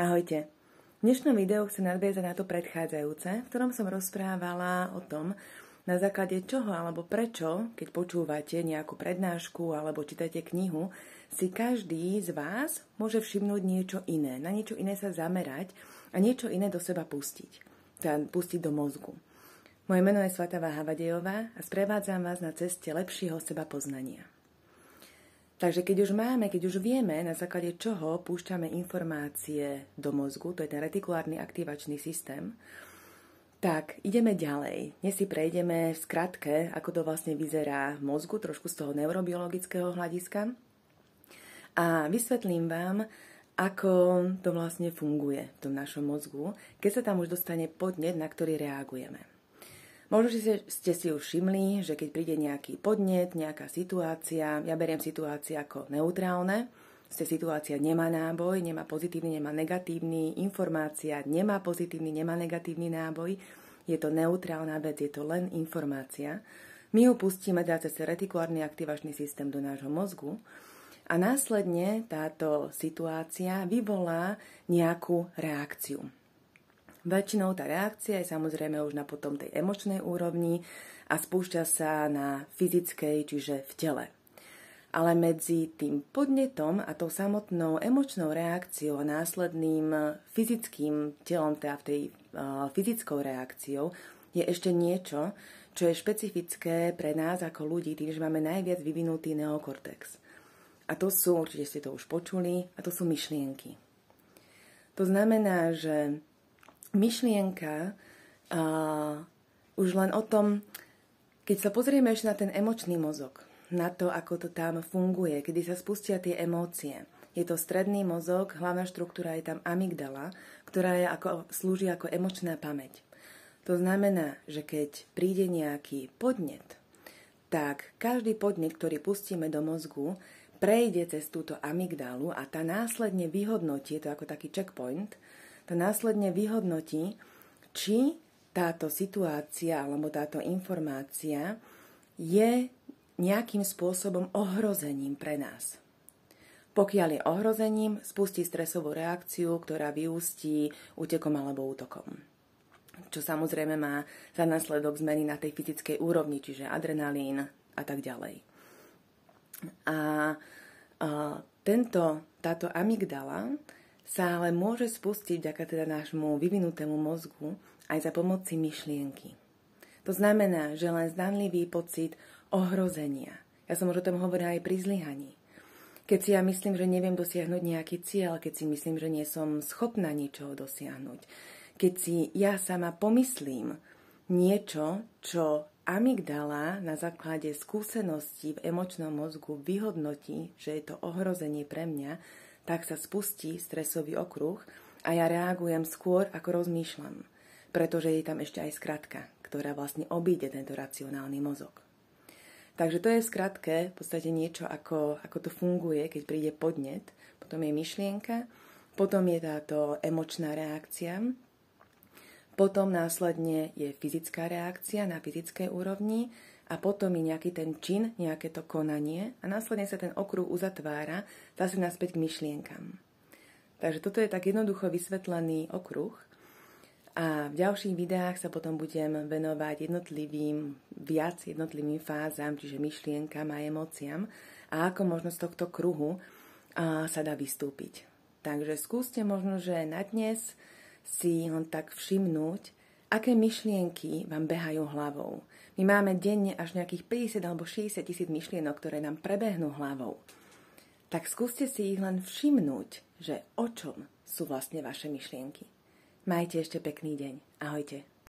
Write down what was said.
Ahojte. V dnešnom videu chcem nadviazať na to predchádzajúce, v ktorom som rozprávala o tom, na základe čoho alebo prečo, keď počúvate nejakú prednášku alebo čítate knihu, si každý z vás môže všimnúť niečo iné, na niečo iné sa zamerať a niečo iné do seba pustiť, teda pustiť do mozgu. Moje meno je Svatava Havadejová a sprevádzam vás na ceste lepšieho seba poznania. Takže keď už vieme, na základe čoho púšťame informácie do mozgu, to je ten retikulárny aktivačný systém, tak ideme ďalej. Dnes si prejdeme v skratke, ako to vlastne vyzerá v mozgu, trošku z toho neurobiologického hľadiska. A vysvetlím vám, ako to vlastne funguje v tom našom mozgu, keď sa tam už dostane podnet, na ktorý reagujeme. Možno, že ste si už všimli, že keď príde nejaký podnet, nejaká situácia, ja beriem situácie ako neutrálne, situácia nemá náboj, nemá pozitívny, nemá negatívny, informácia nemá pozitívny, nemá negatívny náboj, je to neutrálna vec, je to len informácia. My ju pustíme cez retikulárny aktivačný systém do nášho mozgu a následne táto situácia vyvolá nejakú reakciu. Väčšinou tá reakcia je samozrejme už na potom tej emočnej úrovni a spúšťa sa na fyzickej, čiže v tele. Ale medzi tým podnetom a tou samotnou emočnou reakciou a následným fyzickým telom, teda v tej fyzickou reakciou, je ešte niečo, čo je špecifické pre nás ako ľudí, tým, že máme najviac vyvinutý neokortex. A to sú, určite ste to už počuli, a to sú myšlienky. To znamená, že myšlienka už len o tom, keď sa pozrieme ešte na ten emočný mozog, na to, ako to tam funguje, kedy sa spustia tie emócie. Je to stredný mozog, hlavná štruktúra je tam amygdala, ktorá slúži ako emočná pamäť. To znamená, že keď príde nejaký podnet, tak každý podnet, ktorý pustíme do mozgu, prejde cez túto amygdalu a tá následne vyhodnotí, je to ako taký checkpoint, to následne vyhodnotí, či táto situácia alebo táto informácia je nejakým spôsobom ohrozením pre nás. Pokiaľ je ohrozením, spustí stresovú reakciu, ktorá vyústí útekom alebo útokom. Čo samozrejme má za následok zmeny na tej fyzickej úrovni, čiže adrenalín a tak ďalej. A táto amygdala sa ale môže spustiť vďaka teda nášmu vyvinutému mozgu aj za pomoci myšlienky. To znamená, že len zdanlivý pocit ohrozenia. Ja som už o tom hovorila aj pri zlyhaní. Keď si ja myslím, že neviem dosiahnuť nejaký cieľ, keď si myslím, že nie som schopná ničoho dosiahnuť, keď si ja sama pomyslím niečo, čo amygdala na základe skúseností v emočnom mozgu vyhodnotí, že je to ohrozenie pre mňa, tak sa spustí stresový okruh a ja reagujem skôr, ako rozmýšľam. Pretože je tam ešte aj skratka, ktorá vlastne obíde tento racionálny mozog. Takže to je v skratke v podstate niečo, ako to funguje, keď príde podnet. Potom je myšlienka, potom je táto emočná reakcia, potom následne je fyzická reakcia na fyzickej úrovni a potom je nejaký ten čin, nejaké to konanie a následne sa ten okruh uzatvára zase naspäť k myšlienkam. Takže toto je tak jednoducho vysvetlený okruh a v ďalších videách sa potom budem venovať jednotlivým fázam, čiže myšlienkam a emóciám a ako možno z tohto kruhu sa dá vystúpiť. Takže skúste možno, že na dnes si len tak všimnúť, aké myšlienky vám behajú hlavou. My máme denne až nejakých 50 alebo 60 tisíc myšlienok, ktoré nám prebehnú hlavou. Tak skúste si ich len všimnúť, že o čom sú vlastne vaše myšlienky. Majte ešte pekný deň. Ahojte.